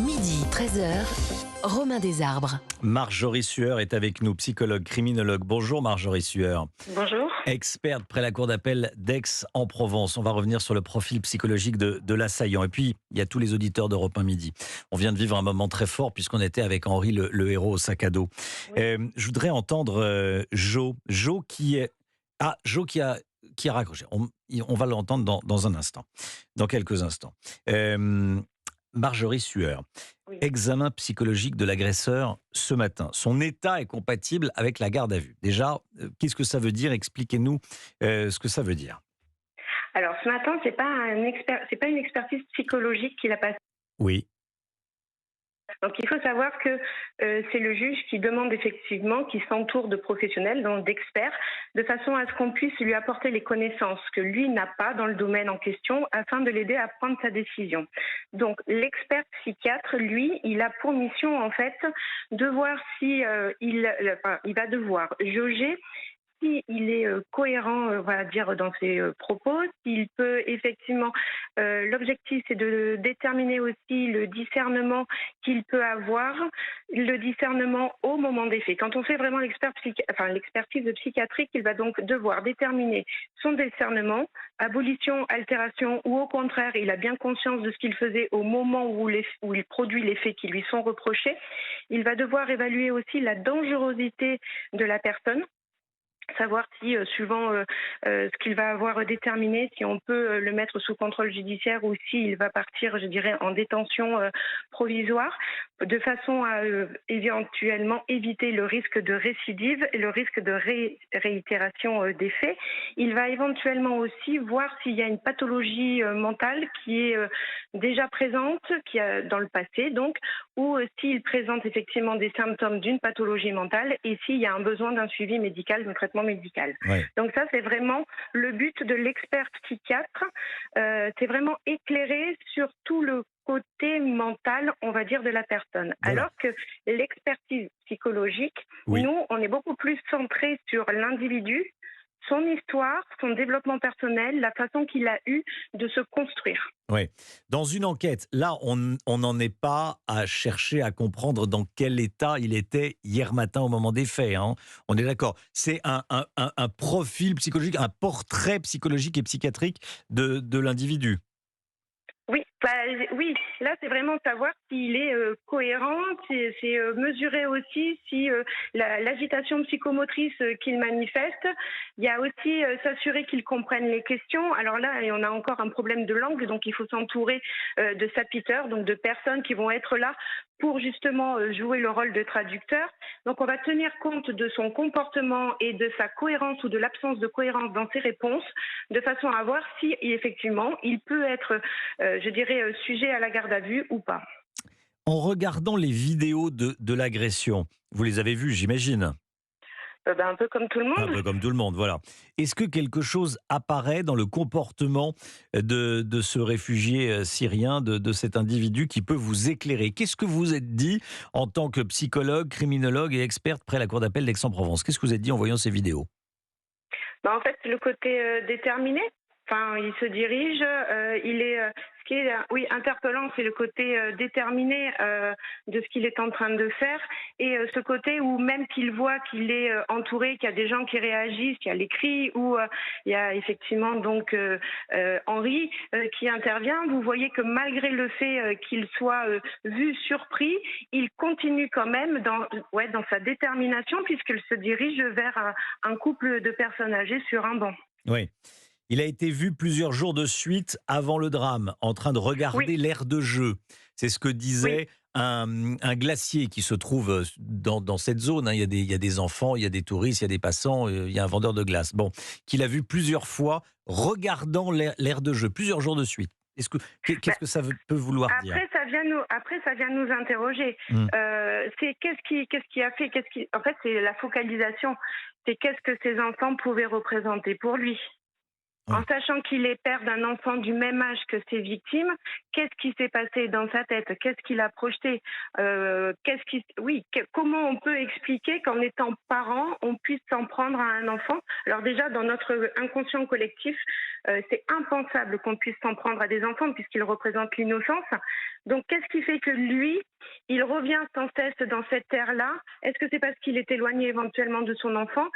Midi, 13h, Romain Desarbres. Marjorie Sueur est avec nous, psychologue, criminologue. Bonjour Marjorie Sueur. Bonjour. Experte près la cour d'appel d'Aix-en-Provence. On va revenir sur le profil psychologique de l'assaillant. Et puis, il y a tous les auditeurs d'Europe 1 Midi. On vient de vivre un moment très fort puisqu'on était avec Henri, le héros au sac à dos. Oui. Je voudrais entendre Jo. Jo qui est... Ah, Jo qui a raccroché. On va l'entendre dans un instant, dans quelques instants. Marjorie Sueur. Oui. Examen psychologique de l'agresseur ce matin. Son état est compatible avec la garde à vue. Déjà, qu'est-ce que ça veut dire? Expliquez-nous ce que ça veut dire. Alors ce matin, c'est pas une expertise psychologique qu'il a passée. Oui, Donc il faut savoir que c'est le juge qui demande effectivement, qui s'entoure de professionnels, donc d'experts, de façon à ce qu'on puisse lui apporter les connaissances que lui n'a pas dans le domaine en question, afin de l'aider à prendre sa décision. Donc l'expert psychiatre, lui, il a pour mission en fait de voir si il va devoir jauger s'il est cohérent, on va dire, dans ses propos, s'il peut effectivement, l'objectif c'est de déterminer aussi le discernement qu'il peut avoir, le discernement au moment des faits. Quand on fait vraiment l'expertise psychiatrique, il va donc devoir déterminer son discernement, abolition, altération, ou au contraire, il a bien conscience de ce qu'il faisait au moment où il produit les faits qui lui sont reprochés. Il va devoir évaluer aussi la dangerosité de la personne, savoir si, suivant ce qu'il va avoir déterminé, si on peut le mettre sous contrôle judiciaire ou s'il va partir, je dirais, en détention provisoire, de façon à éventuellement éviter le risque de récidive et le risque de réitération des faits. Il va éventuellement aussi voir s'il y a une pathologie mentale qui est déjà présente, qui a dans le passé, donc, ou s'il présente effectivement des symptômes d'une pathologie mentale et s'il y a un besoin d'un suivi médical, d'un traitement médical. ouais. Donc ça, c'est vraiment le but de l'expert psychiatre. C'est vraiment éclairer sur tout le côté mental, on va dire, de la personne. Voilà. Alors que l'expertise psychologique, Oui. nous, on est beaucoup plus centré sur l'individu, son histoire, son développement personnel, la façon qu'il a eu de se construire. Ouais. Dans une enquête, là, on n'en est pas à chercher à comprendre dans quel état il était hier matin au moment des faits. Hein. On est d'accord. C'est un profil psychologique, un portrait psychologique et psychiatrique de l'individu. Oui, oui, là c'est vraiment savoir s'il est cohérent, c'est mesurer aussi si l'agitation psychomotrice qu'il manifeste. Il y a aussi s'assurer qu'il comprenne les questions. Alors là, on a encore un problème de langue, donc il faut s'entourer de sapiteurs, donc de personnes qui vont être là pour justement jouer le rôle de traducteur. Donc on va tenir compte de son comportement et de sa cohérence ou de l'absence de cohérence dans ses réponses, de façon à voir si effectivement il peut être, je dirais, sujet à la garde à vue ou pas. En regardant les vidéos de l'agression, vous les avez vues, j'imagine. Un peu comme tout le Un monde. peu comme tout le monde, voilà. Est-ce que quelque chose apparaît dans le comportement de ce réfugié syrien, de cet individu qui peut vous éclairer? Qu'est-ce que vous vous êtes dit en tant que psychologue, criminologue et experte près la cour d'appel d'Aix-en-Provence? Qu'est-ce que vous êtes dit en voyant ces vidéos? En fait, le côté déterminé. Enfin, il se dirige, il est. Ce qui est, oui, interpellant, c'est le côté déterminé de ce qu'il est en train de faire, et ce côté où même qu'il voit qu'il est entouré, qu'il y a des gens qui réagissent, qu'il y a les cris, ou il y a effectivement donc Henri qui intervient. Vous voyez que malgré le fait qu'il soit vu, surpris, il continue quand même dans sa détermination, puisqu'il se dirige vers un couple de personnes âgées sur un banc. Oui. Il a été vu plusieurs jours de suite avant le drame, en train de Oui, regarder l'aire de jeu. C'est ce que oui. disait un glacier qui se trouve dans cette zone. Hein. Il y a des enfants, il y a des touristes, il y a des passants, il y a un vendeur de glace. Bon, qu'il a vu plusieurs fois regardant l'aire de jeu, plusieurs jours de suite. Qu'est-ce Ben, que ça peut vouloir dire? après, ça vient nous interroger. Hmm. C'est qu'est-ce qui a fait, en fait, c'est la focalisation. C'est qu'est-ce que ces enfants pouvaient représenter pour lui. En sachant qu'il est père d'un enfant du même âge que ses victimes, qu'est-ce qui s'est passé dans sa tête? Qu'est-ce qu'il a projeté? Comment on peut expliquer qu'en étant parent, on puisse s'en prendre à un enfant? Alors déjà, dans notre inconscient collectif, c'est impensable qu'on puisse s'en prendre à des enfants puisqu'ils représentent l'innocence. Donc, qu'est-ce qui fait que lui, il revient sans cesse dans cette terre-là? Est-ce que c'est parce qu'il est éloigné éventuellement de son enfant?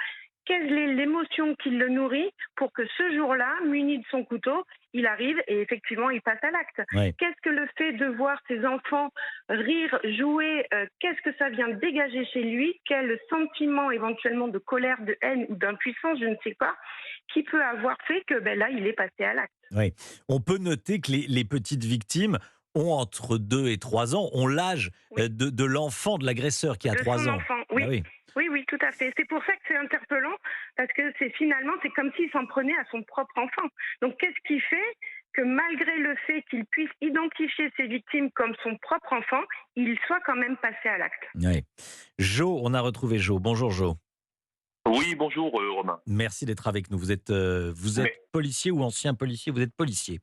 Quelle est l'émotion qui le nourrit pour que ce jour-là, muni de son couteau, il arrive et effectivement il passe à l'acte? Oui. Qu'est-ce que le fait de voir ses enfants rire, jouer, qu'est-ce que ça vient dégager chez lui? Quel sentiment éventuellement de colère, de haine ou d'impuissance, je ne sais pas, qui peut avoir fait que là il est passé à l'acte? Oui. On peut noter que les petites victimes ont entre 2 et 3 ans, ont l'âge Oui. de l'enfant de l'agresseur qui a De 3 son ans. enfant, Ah oui. oui. Oui, tout à fait. C'est pour ça que c'est interpellant, parce que c'est comme s'il s'en prenait à son propre enfant. Donc, qu'est-ce qui fait que malgré le fait qu'il puisse identifier ses victimes comme son propre enfant, il soit quand même passé à l'acte? Oui. Jo, on a retrouvé Jo. Bonjour Jo. Oui, bonjour Romain. Merci d'être avec nous. Vous êtes Mais policier ou ancien policier? Vous êtes policier.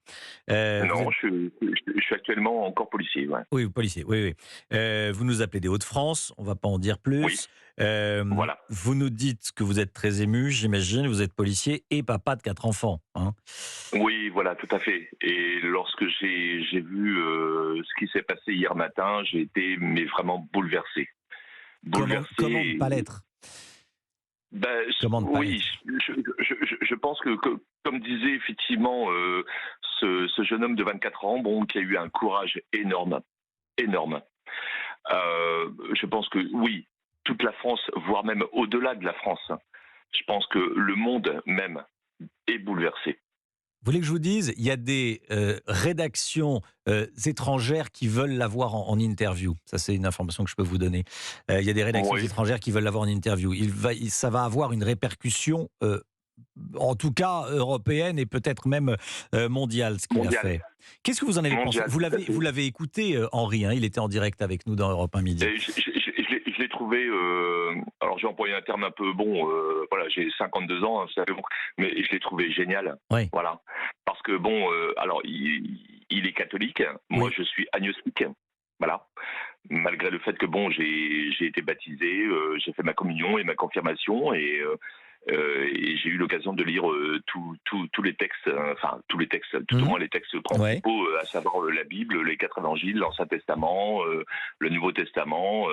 Vous non, êtes- je suis actuellement encore policier. Ouais. Oui, policier. Oui, oui. Vous nous appelez des Hauts-de-France. On ne va pas en dire Oui, plus. voilà. Vous nous dites que vous êtes très ému, j'imagine. Vous êtes policier et papa de 4 enfants. Hein. Oui, voilà, tout à fait. Et lorsque j'ai vu ce qui s'est passé hier matin, j'ai été vraiment bouleversé. Comment ne pas l'être? Comment ne pas Oui, l'être? je pense que, comme disait effectivement ce jeune homme de 24 ans, qui a eu un courage énorme, énorme. Je pense que oui, toute la France, voire même au-delà de la France, je pense que le monde même est bouleversé. Vous voulez que je vous dise, il y a des rédactions étrangères qui veulent l'avoir en interview. Ça, c'est une information que je peux vous donner. Il y a des rédactions Oui, étrangères qui veulent l'avoir en interview. Ça va avoir une répercussion, en tout cas européenne et peut-être même mondiale, ce qu'il a mondial, fait. Qu'est-ce que vous en avez pensé? mondial, tout à fait. Vous l'avez écouté, Henri, hein, il était en direct avec nous dans Europe 1 Midi. Et je l'ai trouvé. Alors j'ai employé un terme un peu voilà, j'ai 52 ans, hein, mais je l'ai trouvé génial. Oui. Voilà, parce que alors il est catholique. Moi, Oui. je suis agnostique. Voilà. Malgré le fait que j'ai été baptisé, j'ai fait ma communion et ma confirmation et j'ai eu l'occasion de lire tous les textes, enfin tous les textes, tout au moins les textes Ouais. principaux, à savoir la Bible, les 4 évangiles, l'Ancien Testament, le Nouveau Testament,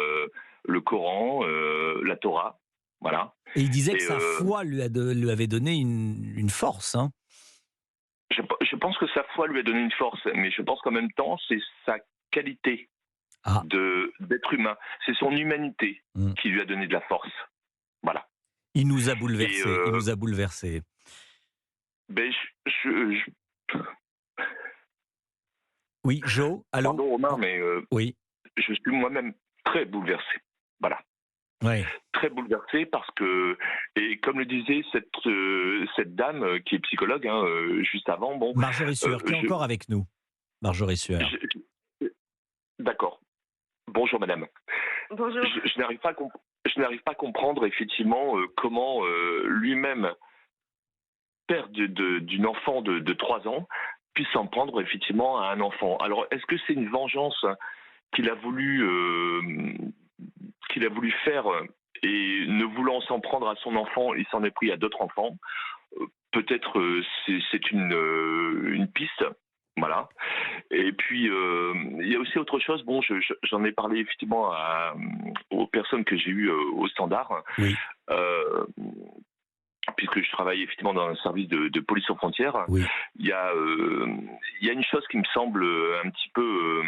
le Coran, la Torah, voilà. Et il disait Et que sa foi lui avait donné une force. Hein. je pense que sa foi lui a donné une force, mais je pense qu'en même temps, c'est sa qualité Ah. d'être humain, c'est son humanité qui lui a donné de la force, voilà. Il nous a Et bouleversés. Il nous a bouleversés. je Oui, Jo, allô? pardon Romain, mais Oui. je suis moi-même très bouleversé. Voilà. Oui. Très bouleversé parce que, et comme le disait cette dame qui est psychologue, juste avant, Marjorie Sueur, qui est je- encore avec nous. Marjorie Sueur. d'accord. Bonjour madame. Bonjour. Je n'arrive pas à comprendre effectivement comment lui-même, père d'une enfant de 3 ans, puisse s'en prendre effectivement à un enfant. Alors, est-ce que c'est une vengeance qu'il a voulu faire et ne voulant s'en prendre à son enfant, il s'en est pris à d'autres enfants? Peut-être c'est une piste. Voilà. Et puis, il y a aussi autre chose. J'en ai parlé effectivement aux personnes que j'ai eues au standard. Oui. Puisque je travaille effectivement dans un service de police aux frontières, Oui. il y a une chose qui me semble un petit peu.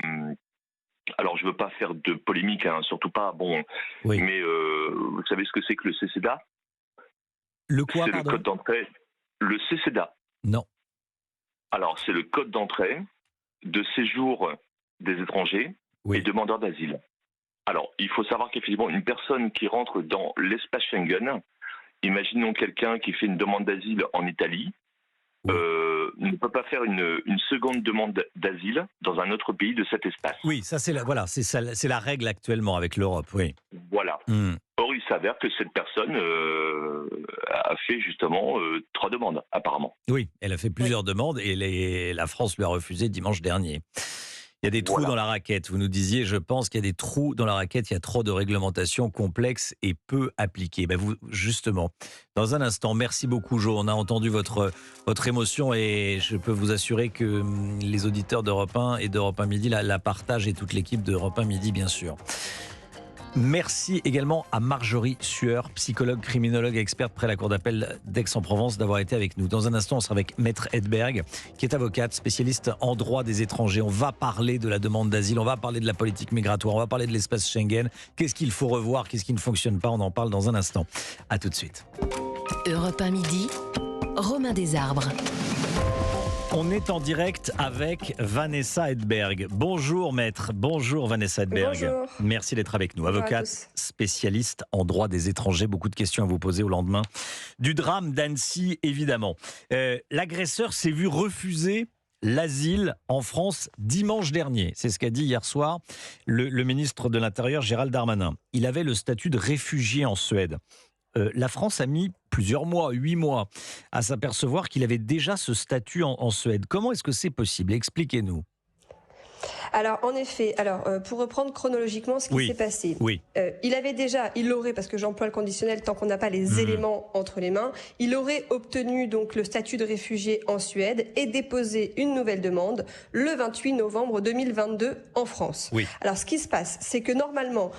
Alors, je ne veux pas faire de polémique, surtout pas. Oui. Mais vous savez ce que c'est que le CCDA? Le quoi, C'est le pardon? code d'entrée. Le CCDA. Non. Alors, c'est le code d'entrée de séjour des étrangers Oui. et demandeurs d'asile. Alors, il faut savoir qu'effectivement, une personne qui rentre dans l'espace Schengen, imaginons quelqu'un qui fait une demande d'asile en Italie, Oui. ne peut pas faire une seconde demande d'asile dans un autre pays de cet espace. Oui, ça c'est la règle actuellement avec l'Europe, oui. Voilà. Hmm. Or s'avère que cette personne a fait justement 3 demandes, apparemment. Oui, elle a fait plusieurs demandes et la France lui a refusé dimanche dernier. Il y a des trous dans la raquette. Vous nous disiez, je pense qu'il y a des trous dans la raquette. Il y a trop de réglementations complexes et peu appliquées. Ben vous, justement, dans un instant, merci beaucoup, Jo. On a entendu votre émotion et je peux vous assurer que les auditeurs d'Europe 1 et d'Europe 1 Midi la partagent et toute l'équipe d'Europe 1 Midi, bien sûr. Merci également à Marjorie Sueur, psychologue, criminologue, experte près la Cour d'appel d'Aix-en-Provence, d'avoir été avec nous. Dans un instant, on sera avec Maître Edberg, qui est avocate, spécialiste en droit des étrangers. On va parler de la demande d'asile, on va parler de la politique migratoire, on va parler de l'espace Schengen. Qu'est-ce qu'il faut revoir, qu'est-ce qui ne fonctionne pas? On en parle dans un instant. À tout de suite. Europe 1 Midi, Romain Desarbres. On est en direct avec Vanessa Edberg. Bonjour maître, bonjour Vanessa Edberg. Bonjour. Merci d'être avec nous. Avocate, spécialiste en droit des étrangers. Beaucoup de questions à vous poser au lendemain du drame d'Annecy, évidemment. L'agresseur s'est vu refuser l'asile en France dimanche dernier. C'est ce qu'a dit hier soir le ministre de l'Intérieur Gérald Darmanin. Il avait le statut de réfugié en Suède. La France a mis plusieurs mois, 8 mois, à s'apercevoir qu'il avait déjà ce statut en Suède. Comment est-ce que c'est possible? Expliquez-nous. Alors, en effet, pour reprendre chronologiquement ce qui s'est passé, il aurait, parce que j'emploie le conditionnel tant qu'on n'a pas les éléments entre les mains, il aurait obtenu donc le statut de réfugié en Suède et déposé une nouvelle demande le 28 novembre 2022 en France. Oui. Alors, ce qui se passe, c'est que normalement,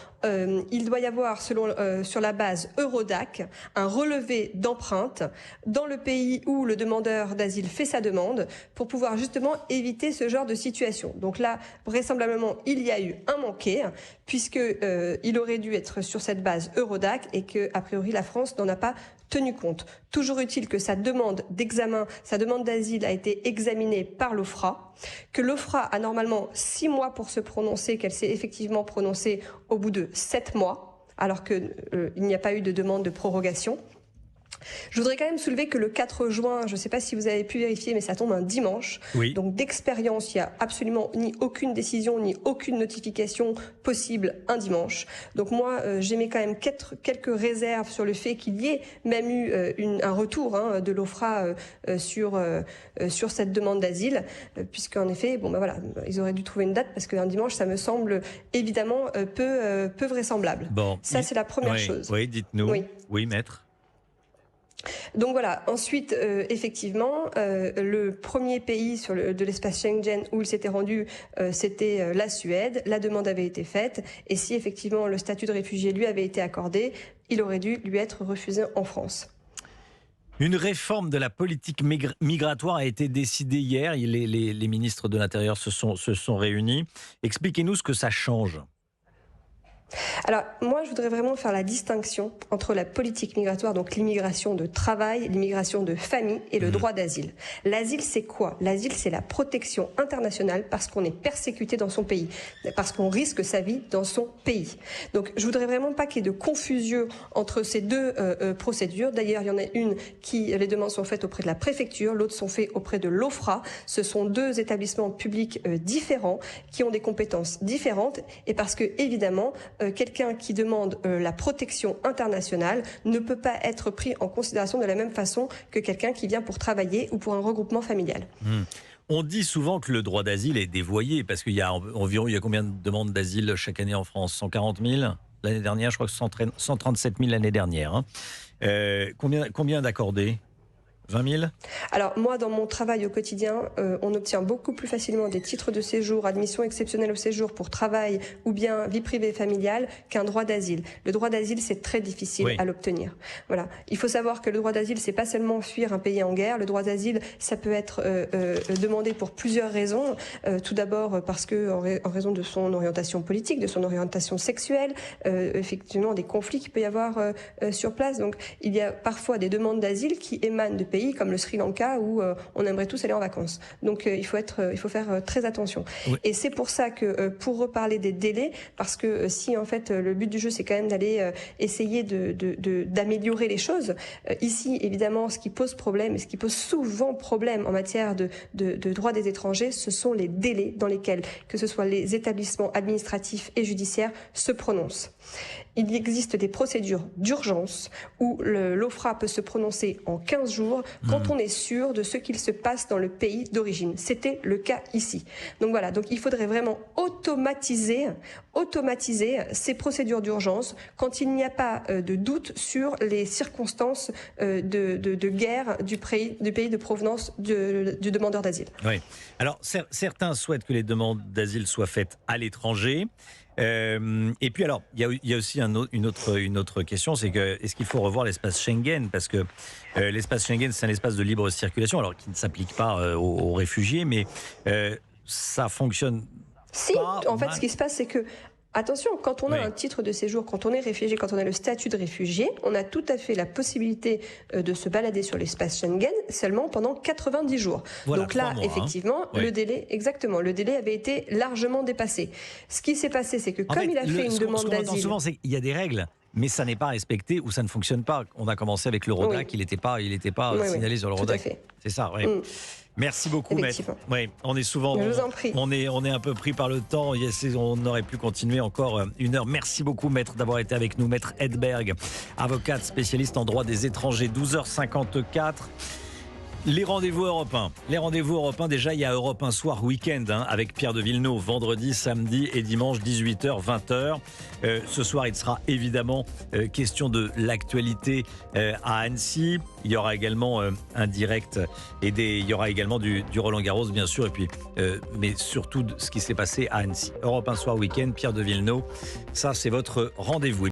il doit y avoir, sur la base Eurodac, un relevé d'empreinte dans le pays où le demandeur d'asile fait sa demande pour pouvoir justement éviter ce genre de situation. Donc là, vraisemblablement, il y a eu un manqué, puisque il aurait dû être sur cette base Eurodac et que, a priori, la France n'en a pas tenu compte. Toujours utile que sa demande d'asile a été examinée par l'OFPRA, que l'OFPRA a normalement 6 mois pour se prononcer, qu'elle s'est effectivement prononcée au bout de 7 mois, alors qu'il n'y a pas eu de demande de prorogation. Je voudrais quand même soulever que le 4 juin, je ne sais pas si vous avez pu vérifier, mais ça tombe un dimanche. Oui. Donc d'expérience, il n'y a absolument ni aucune décision, ni aucune notification possible un dimanche. Donc moi, j'émets quand même quelques réserves sur le fait qu'il y ait même eu un retour de l'OFPRA sur cette demande d'asile, puisqu'en effet, ils auraient dû trouver une date, parce qu'un dimanche, ça me semble évidemment peu vraisemblable. Bon, ça, c'est la première chose. Oui, dites-nous. Oui, maître. Donc voilà, ensuite, effectivement, le premier pays de l'espace Schengen où il s'était rendu, c'était la Suède. La demande avait été faite et si effectivement le statut de réfugié lui avait été accordé, il aurait dû lui être refusé en France. Une réforme de la politique migratoire a été décidée hier. Les ministres de l'Intérieur se sont réunis. Expliquez-nous ce que ça change. Alors, moi, je voudrais vraiment faire la distinction entre la politique migratoire, donc l'immigration de travail, l'immigration de famille et le droit d'asile. L'asile, c'est quoi? L'asile, c'est la protection internationale parce qu'on est persécuté dans son pays, parce qu'on risque sa vie dans son pays. Donc, je voudrais vraiment pas qu'il y ait de confusion entre ces deux procédures. D'ailleurs, il y en a une les demandes sont faites auprès de la préfecture, l'autre sont faites auprès de l'OFPRA. Ce sont deux établissements publics différents qui ont des compétences différentes et parce que, évidemment, quelqu'un qui demande la protection internationale ne peut pas être pris en considération de la même façon que quelqu'un qui vient pour travailler ou pour un regroupement familial. On dit souvent que le droit d'asile est dévoyé parce qu'il y a combien de demandes d'asile chaque année en France? 140 000 l'année dernière, je crois que 137 000 l'année dernière. Combien d'accordés? 20 000? Alors moi, dans mon travail au quotidien, on obtient beaucoup plus facilement des titres de séjour, admission exceptionnelle au séjour pour travail ou bien vie privée et familiale qu'un droit d'asile. Le droit d'asile, c'est très difficile à l'obtenir. Voilà. Il faut savoir que le droit d'asile, c'est pas seulement fuir un pays en guerre. Le droit d'asile, ça peut être demandé pour plusieurs raisons. Tout d'abord parce que en raison de son orientation politique, de son orientation sexuelle, effectivement des conflits qu'il peut y avoir sur place. Donc il y a parfois des demandes d'asile qui émanent de pays comme le Sri Lanka où on aimerait tous aller en vacances. Donc il faut faire très attention. Oui. Et c'est pour ça que pour reparler des délais, parce que si en fait le but du jeu c'est quand même d'aller essayer d'améliorer les choses, ici évidemment ce qui pose problème et ce qui pose souvent problème en matière de droit des étrangers, ce sont les délais dans lesquels que ce soit les établissements administratifs et judiciaires se prononcent. il existe des procédures d'urgence où l'OFPRA peut se prononcer en 15 jours quand on est sûr de ce qu'il se passe dans le pays d'origine. C'était le cas ici. Donc voilà, donc il faudrait vraiment automatiser ces procédures d'urgence quand il n'y a pas de doute sur les circonstances de guerre du pays de provenance du demandeur d'asile. Oui. Alors, certains souhaitent que les demandes d'asile soient faites à l'étranger. Et puis alors, il y a aussi une autre question, c'est que est-ce qu'il faut revoir l'espace Schengen, parce que l'espace Schengen, c'est un espace de libre circulation, alors qui ne s'applique pas aux réfugiés, mais ça fonctionne. Si, en fait, ce qui se passe, c'est que attention, quand on a un titre de séjour, quand on est réfugié, quand on a le statut de réfugié, on a tout à fait la possibilité de se balader sur l'espace Schengen seulement pendant 90 jours. Voilà, donc là, 3 mois, effectivement, le délai avait été largement dépassé. Ce qui s'est passé, c'est que comme il a fait une demande d'asile... Ce qu'on entend souvent, c'est qu'il y a des règles, mais ça n'est pas respecté ou ça ne fonctionne pas. On a commencé avec l'Eurodac, il n'était pas signalé sur l'Eurodac. C'est ça, oui. Merci beaucoup, Maître. Oui, on est souvent, je vous en prie. On est un peu pris par le temps. On aurait pu continuer encore 1 heure. Merci beaucoup, Maître, d'avoir été avec nous. Maître Hedberg, avocate spécialiste en droit des étrangers. 12h54. Les rendez-vous européens. Déjà, il y a Europe 1 Soir Week-end avec Pierre de Villeneuve, vendredi, samedi et dimanche, 18h, 20h. Ce soir, il sera évidemment question de l'actualité à Annecy. Il y aura également un direct il y aura également du Roland-Garros, bien sûr, et puis, mais surtout ce qui s'est passé à Annecy. Europe 1 Soir Week-end, Pierre de Villeneuve. Ça, c'est votre rendez-vous.